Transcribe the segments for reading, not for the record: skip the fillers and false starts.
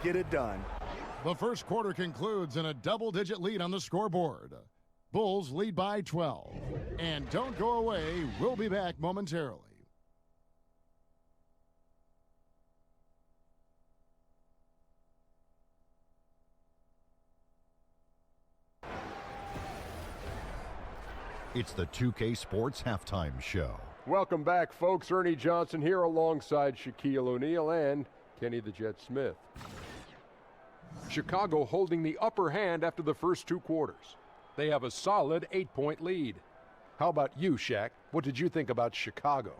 get it done. The first quarter concludes in a double-digit lead on the scoreboard. Bulls lead by 12. And don't go away. We'll be back momentarily. It's the 2K Sports Halftime Show. Welcome back, folks. Ernie Johnson here alongside Shaquille O'Neal and Kenny the Jet Smith. Chicago holding the upper hand after the first two quarters. They have a solid 8-point lead. How about you, Shaq? What did you think about Chicago?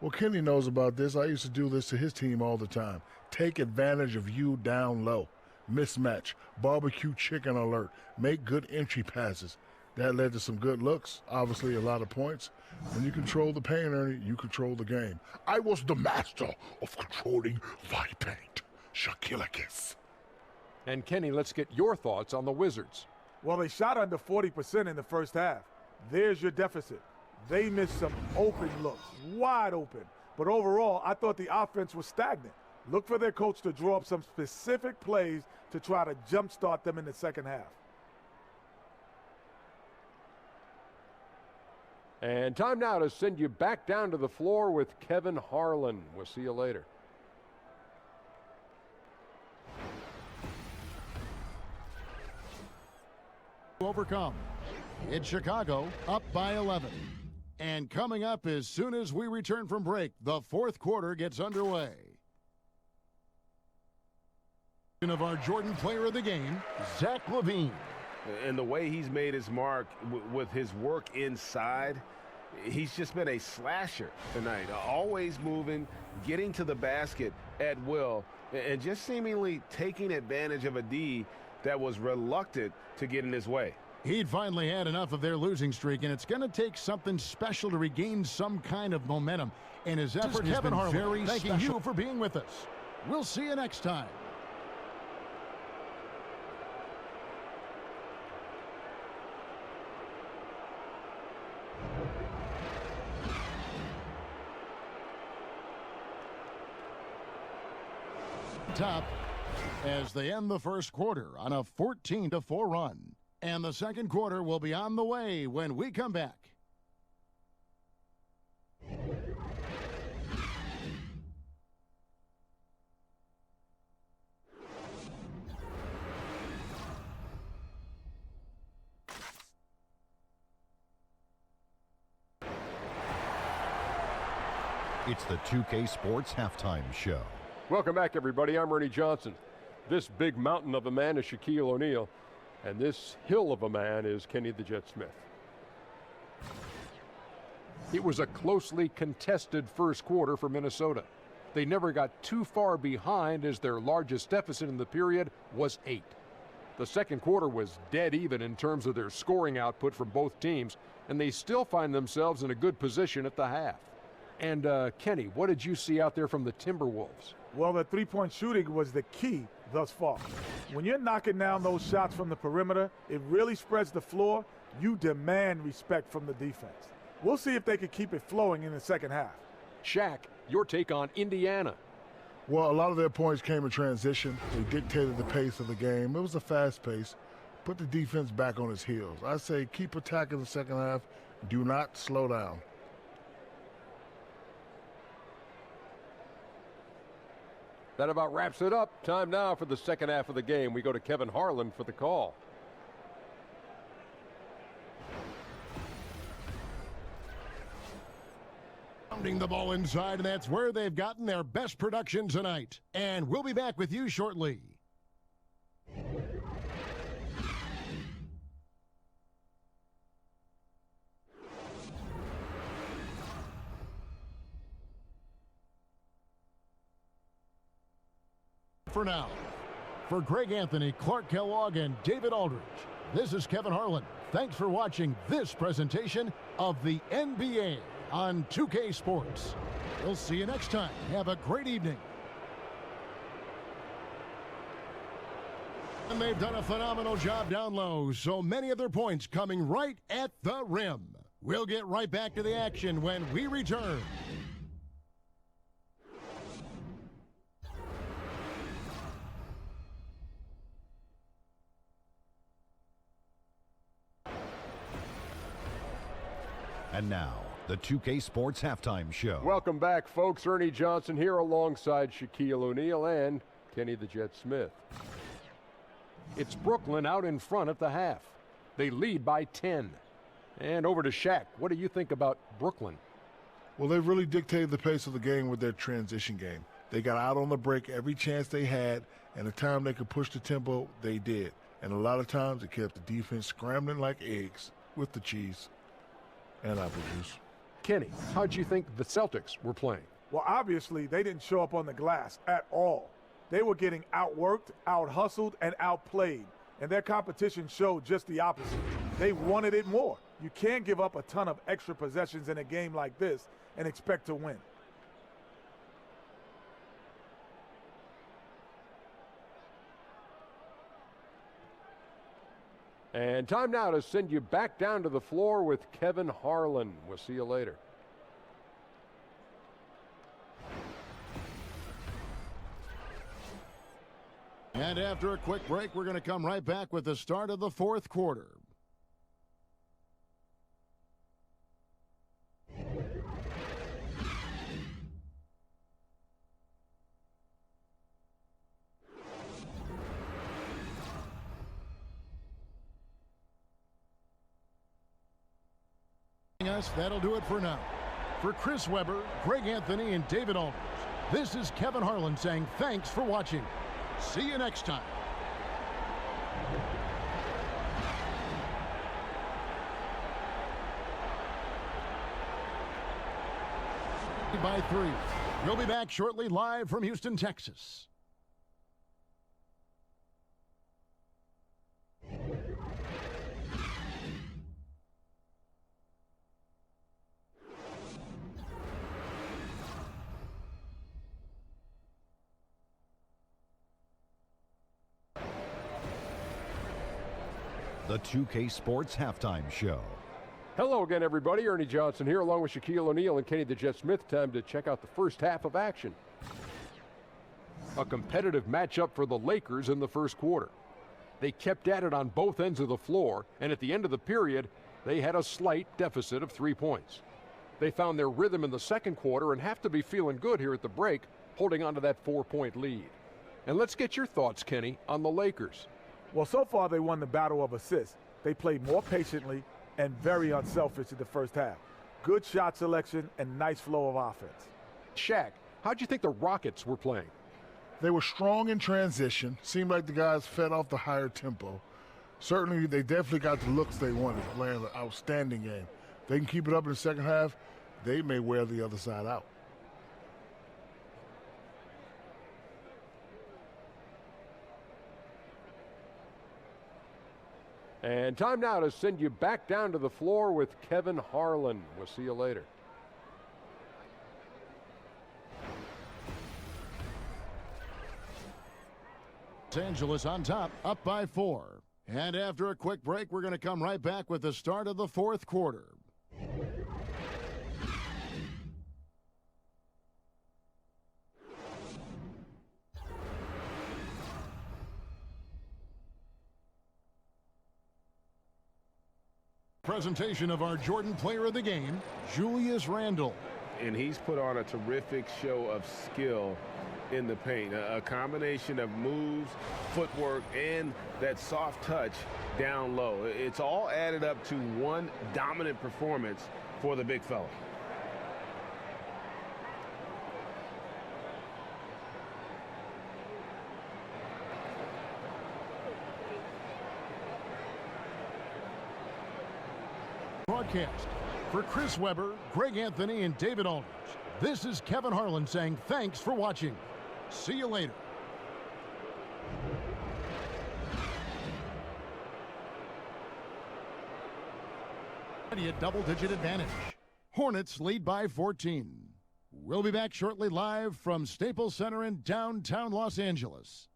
Well, Kenny knows about this. I used to do this to his team all the time. Take advantage of you down low. Mismatch. Barbecue chicken alert. Make good entry passes. That led to some good looks, obviously a lot of points. When you control the paint, Ernie, you control the game. I was the master of controlling the paint. Shaquille. And Kenny, let's get your thoughts on the Wizards. Well, they shot under 40% in the first half. There's your deficit. They missed some open looks, wide open. But overall, I thought the offense was stagnant. Look for their coach to draw up some specific plays to try to jumpstart them in the second half. And time now to send you back down to the floor with Kevin Harlan. We'll see you later. Overcome. It's Chicago up by 11. And coming up as soon as we return from break, the fourth quarter gets underway. Of our Jordan Player of the Game, Zach LaVine. And the way he's made his mark with his work inside, he's just been a slasher tonight. Always moving, getting to the basket at will, and just seemingly taking advantage of a D that was reluctant to get in his way. He'd finally had enough of their losing streak, and it's going to take something special to regain some kind of momentum. And his effort has been very special. Thanking you for being with us. We'll see you next time. Top as they end the first quarter on a 14-4 run. And the second quarter will be on the way when we come back. It's the 2K Sports Halftime Show. Welcome back, everybody. I'm Ernie Johnson. This big mountain of a man is Shaquille O'Neal, and this hill of a man is Kenny the Jet Smith. It was a closely contested first quarter for Minnesota. They never got too far behind as their largest deficit in the period was 8. The second quarter was dead even in terms of their scoring output from both teams, and they still find themselves in a good position at the half. And Kenny, what did you see out there from the Timberwolves? Well, the three-point shooting was the key thus far. When you're knocking down those shots from the perimeter, it really spreads the floor. You demand respect from the defense. We'll see if they can keep it flowing in the second half. Shaq, your take on Indiana. Well, a lot of their points came in transition. They dictated the pace of the game. It was a fast pace. Put the defense back on its heels. I say keep attacking the second half. Do not slow down. That about wraps it up. Time now for the second half of the game. We go to Kevin Harlan for the call. Pounding the ball inside, and that's where they've gotten their best production tonight. And we'll be back with you shortly. For now, for Greg Anthony, Clark Kellogg, and David Aldridge, this is Kevin Harlan. Thanks for watching this presentation of the NBA on 2K Sports. We'll see you next time. Have a great evening. And they've done a phenomenal job down low, so many of their points coming right at the rim. We'll get right back to the action when we return. And now, the 2K Sports Halftime Show. Welcome back, folks. Ernie Johnson here alongside Shaquille O'Neal and Kenny the Jet Smith. It's Brooklyn out in front at the half. They lead by 10. And over to Shaq. What do you think about Brooklyn? Well, they really dictated the pace of the game with their transition game. They got out on the break every chance they had, and the time they could push the tempo, they did. And a lot of times it kept the defense scrambling like eggs with the cheese and apple juice. Kenny, how'd you think the Celtics were playing? Well, obviously, they didn't show up on the glass at all. They were getting outworked, out-hustled, and outplayed. And their competition showed just the opposite. They wanted it more. You can't give up a ton of extra possessions in a game like this and expect to win. And time now to send you back down to the floor with Kevin Harlan. We'll see you later. And after a quick break, we're going to come right back with the start of the fourth quarter. That'll do it for now. For Chris Webber, Greg Anthony, and David Aldridge, this is Kevin Harlan saying thanks for watching. See you next time. By 3. We'll be back shortly live from Houston, Texas. The 2K Sports Halftime Show. Hello again, everybody. Ernie Johnson here, along with Shaquille O'Neal and Kenny the Jet Smith. Time to check out the first half of action. A competitive matchup for the Lakers in the first quarter. They kept at it on both ends of the floor, and at the end of the period, they had a slight deficit of 3 points. They found their rhythm in the second quarter and have to be feeling good here at the break, holding on to that 4-point lead. And let's get your thoughts, Kenny, on the Lakers. Well, so far they won the battle of assists. They played more patiently and very unselfish in the first half. Good shot selection and nice flow of offense. Shaq, how'd you think the Rockets were playing? They were strong in transition. Seemed like the guys fed off the higher tempo. Certainly, they definitely got the looks they wanted, playing an outstanding game. If they can keep it up in the second half, they may wear the other side out. And time now to send you back down to the floor with Kevin Harlan. We'll see you later. Los Angeles on top, up by 4. And after a quick break, we're going to come right back with the start of the fourth quarter. Presentation of our Jordan Player of the Game, Julius Randle. And he's put on a terrific show of skill in the paint. A combination of moves, footwork, and that soft touch down low. It's all added up to one dominant performance for the big fella. Broadcast. For Chris Webber, Greg Anthony, and David Aldridge, this is Kevin Harlan saying thanks for watching. See you later. A double-digit advantage. Hornets lead by 14. We'll be back shortly live from Staples Center in downtown Los Angeles.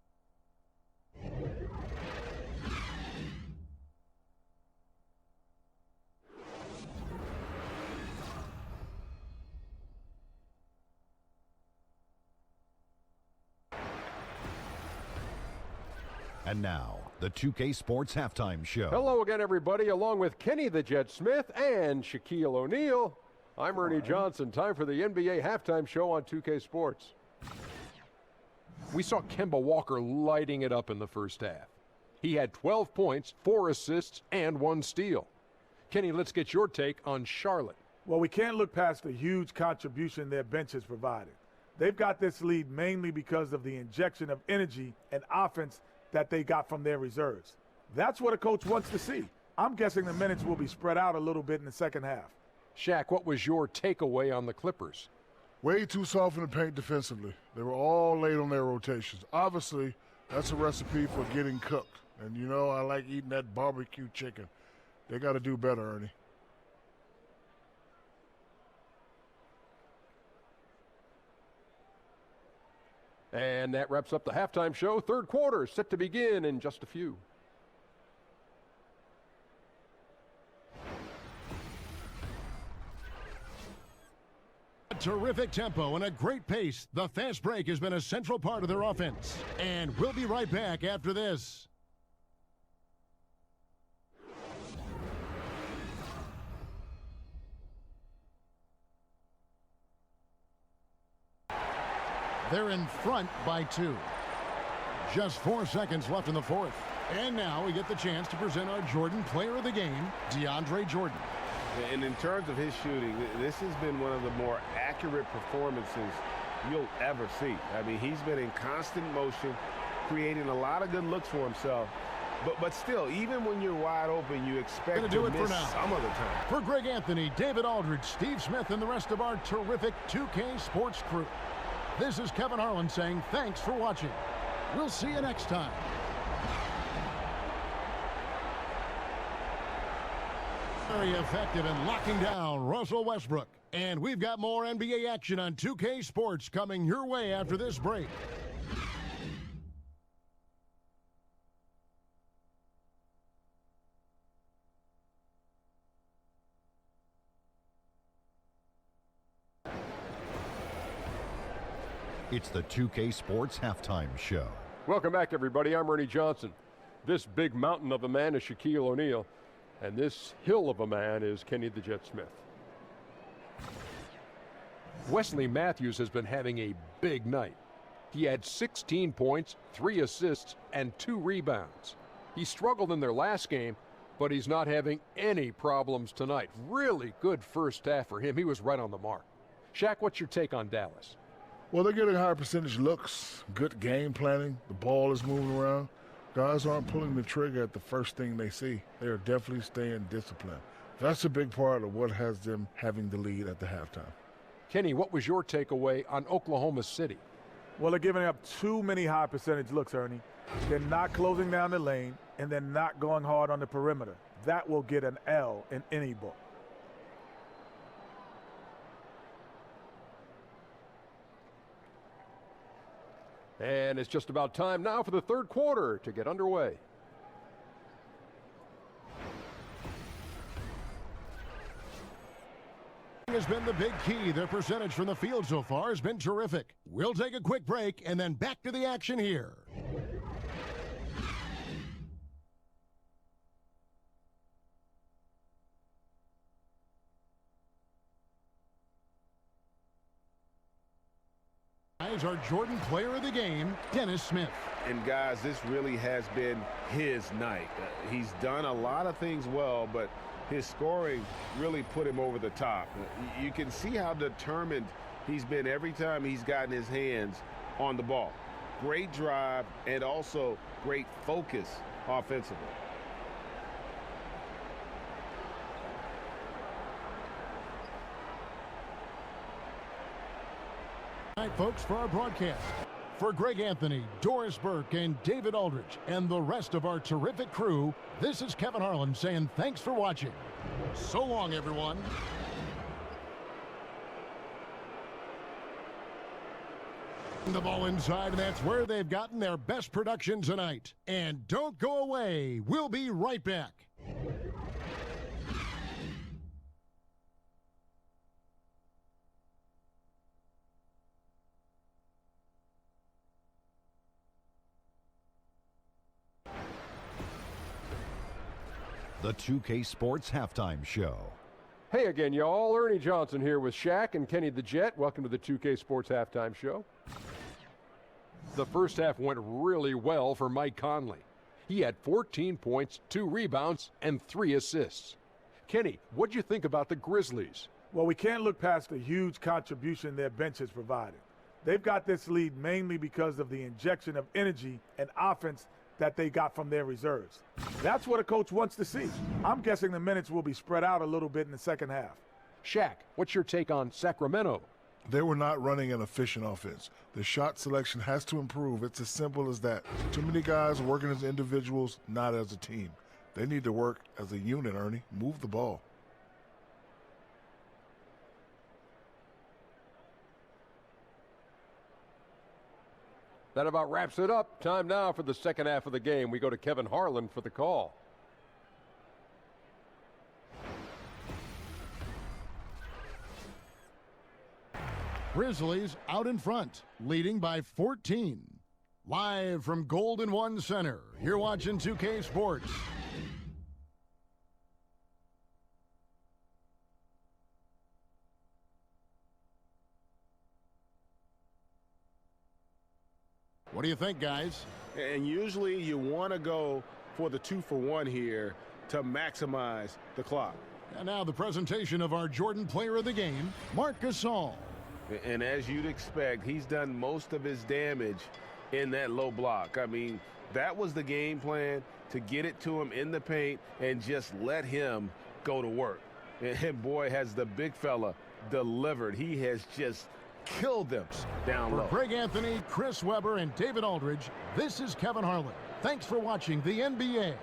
And now, the 2K Sports Halftime Show. Hello again, everybody. Along with Kenny the Jet Smith and Shaquille O'Neal, I'm Ernie Johnson. Time for the NBA Halftime Show on 2K Sports. We saw Kemba Walker lighting it up in the first half. He had 12 points, 4 assists, and 1 steal. Kenny, let's get your take on Charlotte. Well, we can't look past the huge contribution their bench has provided. They've got this lead mainly because of the injection of energy and offense that they got from their reserves. That's what a coach wants to see. I'm guessing the minutes will be spread out a little bit in the second half. Shaq, what was your takeaway on the Clippers? Way too soft in the paint defensively. They were all late on their rotations. Obviously, that's a recipe for getting cooked. And you know I like eating that barbecue chicken. They got to do better, Ernie. And that wraps up the halftime show. Third quarter set to begin in just a few. Terrific tempo and a great pace. The fast break has been a central part of their offense. And we'll be right back after this. They're in front by 2. Just 4 seconds left in the fourth. And now we get the chance to present our Jordan Player of the Game, DeAndre Jordan. And in terms of his shooting, this has been one of the more accurate performances you'll ever see. I mean, he's been in constant motion, creating a lot of good looks for himself. But still, even when you're wide open, you expect to miss some of the time. For Greg Anthony, David Aldridge, Steve Smith, and the rest of our terrific 2K Sports crew, this is Kevin Harlan saying thanks for watching. We'll see you next time. Very effective in locking down Russell Westbrook. And we've got more NBA action on 2K Sports coming your way after this break. It's the 2K Sports Halftime Show. Welcome back, everybody. I'm Ernie Johnson. This big mountain of a man is Shaquille O'Neal, and this hill of a man is Kenny the Jet Smith. Wesley Matthews has been having a big night. He had 16 points, 3 assists, and 2 rebounds. He struggled in their last game, but he's not having any problems tonight. Really good first half for him. He was right on the mark. Shaq, what's your take on Dallas? Well, they're getting higher percentage looks, good game planning. The ball is moving around. Guys aren't pulling the trigger at the first thing they see. They are definitely staying disciplined. That's a big part of what has them having the lead at the halftime. Kenny, what was your takeaway on Oklahoma City? Well, they're giving up too many high percentage looks, Ernie. They're not closing down the lane, and they're not going hard on the perimeter. That will get an L in any book. And it's just about time now for the third quarter to get underway. Has been the big key. Their percentage from the field so far has been terrific. We'll take a quick break and then back to the action here. Our Jordan Player of the Game, Dennis Smith. And guys, this really has been his night. He's done a lot of things well, but his scoring really put him over the top. You can see how determined he's been every time he's gotten his hands on the ball. Great drive and also great focus offensively. All right, folks, for our broadcast. For Greg Anthony, Doris Burke, and David Aldridge, and the rest of our terrific crew, this is Kevin Harlan saying thanks for watching. So long, everyone. The ball inside, and that's where they've gotten their best production tonight. And don't go away. We'll be right back. The 2K Sports Halftime Show. Hey again, y'all. Ernie Johnson here with Shaq and Kenny the Jet. Welcome to the 2K Sports Halftime Show. The first half went really well for Mike Conley. He had 14 points, 2 rebounds, and 3 assists. Kenny, what'd you think about the Grizzlies? Well, we can't look past the huge contribution their bench has provided. They've got this lead mainly because of the injection of energy and offense that they got from their reserves. That's what a coach wants to see. I'm guessing the minutes will be spread out a little bit in the second half. Shaq, what's your take on Sacramento? They were not running an efficient offense. The shot selection has to improve. It's as simple as that. Too many guys working as individuals, not as a team. They need to work as a unit, Ernie. Move the ball. That about wraps it up. Time now for the second half of the game. We go to Kevin Harlan for the call. Grizzlies out in front, leading by 14. Live from Golden One Center, you're watching 2K Sports. What do you think, guys? And usually you want to go for the 2-for-1 here to maximize the clock. And now the presentation of our Jordan Player of the Game, Marc Gasol. And as you'd expect, he's done most of his damage in that low block. I mean, that was the game plan, to get it to him in the paint and just let him go to work. And boy, has the big fella delivered. He has just killed them down low. For Greg Anthony, Chris Webber, and David Aldridge, this is Kevin Harlan. Thanks for watching the NBA,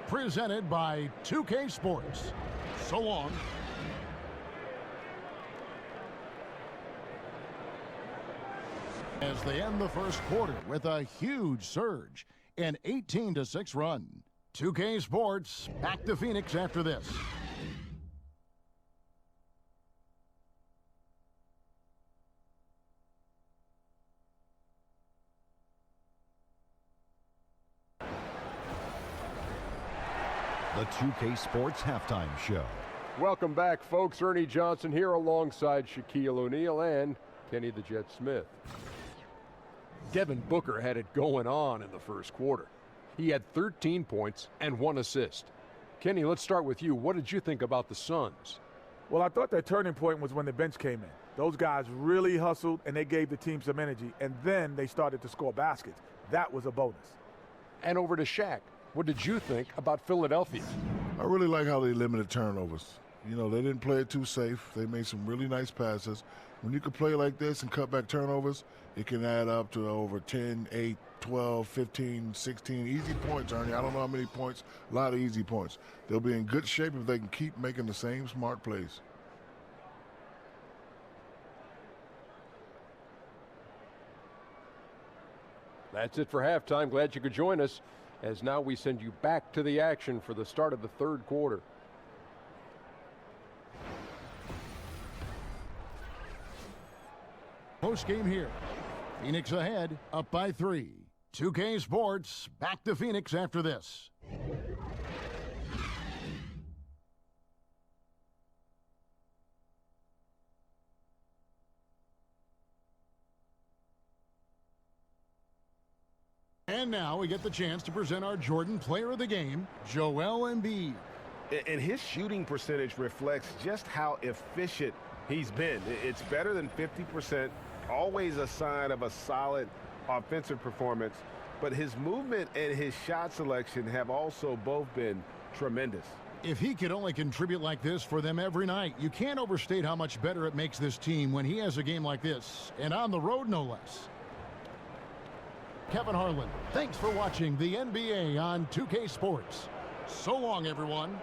presented by 2K Sports. So long. As they end the first quarter with a huge surge, an 18-6 run. 2K Sports back to Phoenix after this. The 2K Sports Halftime Show. Welcome back, folks. Ernie Johnson here alongside Shaquille O'Neal and Kenny the Jet Smith. Devin Booker had it going on in the first quarter. He had 13 points and 1 assist. Kenny, let's start with you. What did you think about the Suns? Well, I thought their turning point was when the bench came in. Those guys really hustled, and they gave the team some energy, and then they started to score baskets. That was a bonus. And over to Shaq. What did you think about Philadelphia? I really like how they limited turnovers. You know, they didn't play it too safe. They made some really nice passes. When you can play like this and cut back turnovers, it can add up to over 10, 8, 12, 15, 16 easy points, Ernie. I don't know how many points, a lot of easy points. They'll be in good shape if they can keep making the same smart plays. That's it for halftime. Glad you could join us, as now we send you back to the action for the start of the third quarter. Post game here. Phoenix ahead, up by 3. 2K Sports back to Phoenix after this. And now we get the chance to present our Jordan Player of the Game, Joel Embiid. And his shooting percentage reflects just how efficient he's been. It's better than 50%, always a sign of a solid offensive performance. But his movement and his shot selection have also both been tremendous. If he could only contribute like this for them every night, you can't overstate how much better it makes this team when he has a game like this, and on the road no less. Kevin Harlan, thanks for watching the NBA on 2K Sports. So long, everyone.